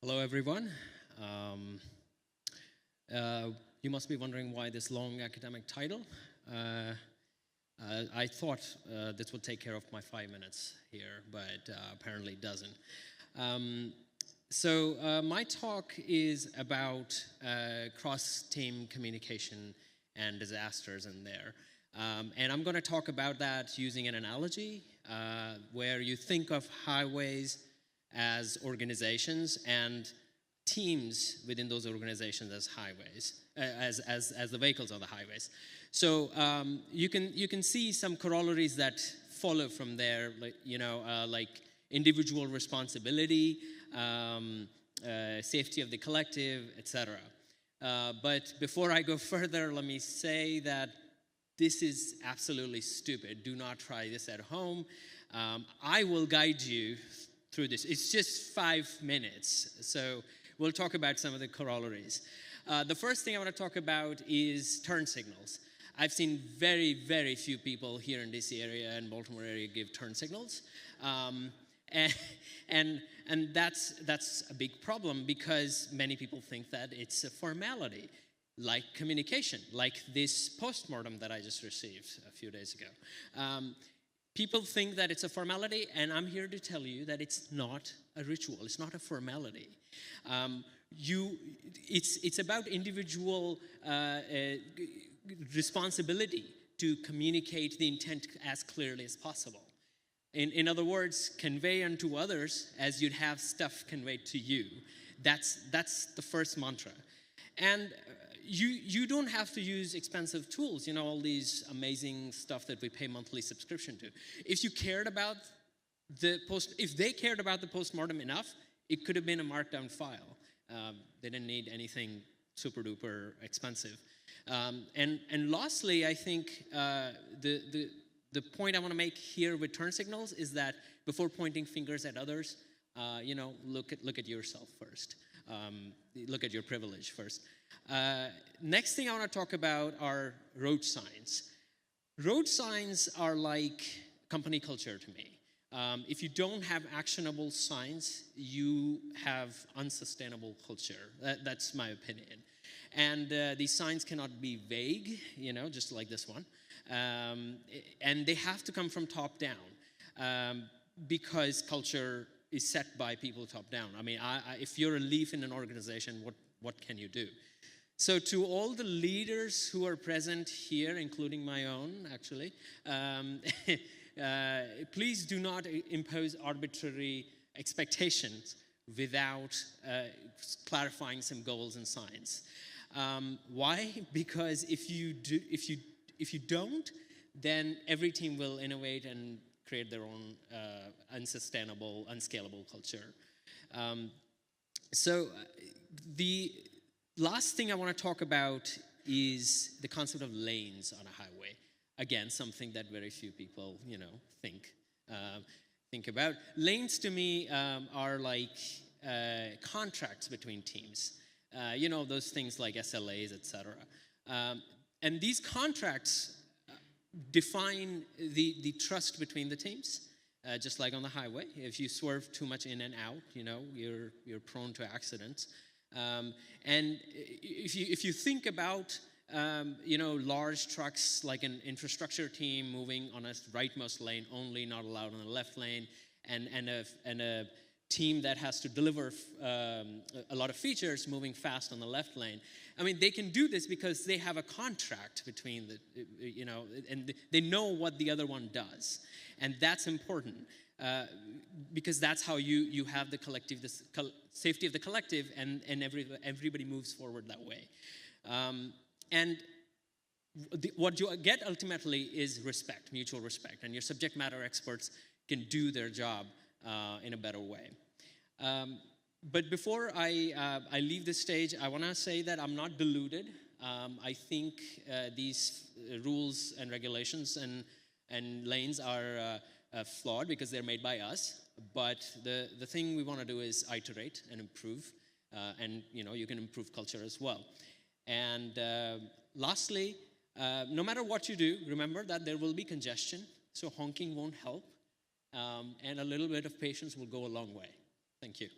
Hello, everyone. You must be wondering why this long academic title. I thought this would take care of my 5 minutes here, but apparently it doesn't. So my talk is about cross-team communication and disasters in there. And I'm going to talk about that using an analogy where you think of highways as organizations and teams within those organizations as highways, as the vehicles on the highways. So you can see some corollaries that follow from there, like individual responsibility, safety of the collective, etc. But before I go further, let me say that this is absolutely stupid. Do not try this at home. I will guide you through this. It's just 5 minutes, so we'll talk about some of the corollaries. The first thing I want to talk about is turn signals. I've seen very, very few people here in this area and Baltimore area give turn signals. And that's a big problem because many people think that it's a formality, like communication, like this postmortem that I just received a few days ago. People think that it's a formality, and I'm here to tell you that it's not a ritual. It's not a formality. It's about individual responsibility to communicate the intent as clearly as possible. In other words, convey unto others as you'd have stuff conveyed to you. That's the first mantra. And you don't have to use expensive tools, all these amazing stuff that we pay monthly subscription to. If you cared about if they cared about the postmortem enough, it could have been a markdown file. They didn't need anything super duper expensive. And lastly, I think the point I want to make here with turn signals is that before pointing fingers at others, look at yourself first. Look at your privilege first. Next thing I want to talk about are road signs. Road signs are like company culture to me. If you don't have actionable signs, you have unsustainable culture. That's my opinion. And these signs cannot be vague, just like this one. And they have to come from top down because culture is set by people top down. I mean, if you're a leaf in an organization, what can you do? So to all the leaders who are present here, including my own, actually, please do not impose arbitrary expectations without clarifying some goals and signs. Why? Because if you don't, then every team will innovate and create their own unsustainable, unscalable culture. So the last thing I want to talk about is the concept of lanes on a highway. Again, something that very few people, think about. Lanes to me are like contracts between teams. Those things like SLAs, etc. And these contracts define the trust between the teams, just like on the highway. If you swerve too much in and out, you're prone to accidents. And if you think about large trucks like an infrastructure team moving on a rightmost lane only, not allowed on the left lane, and a team that has to deliver a lot of features moving fast on the left lane. I mean, they can do this because they have a contract between and they know what the other one does. And that's important because that's how you have the collective, safety of the collective, and everybody moves forward that way. And what you get ultimately is respect, mutual respect, and your subject matter experts can do their job in a better way. But before I leave this stage, I want to say that I'm not deluded. I think these rules and regulations and lanes are flawed because they're made by us. But the thing we want to do is iterate and improve. And you can improve culture as well. And lastly, no matter what you do, remember that there will be congestion. So honking won't help. And a little bit of patience will go a long way. Thank you.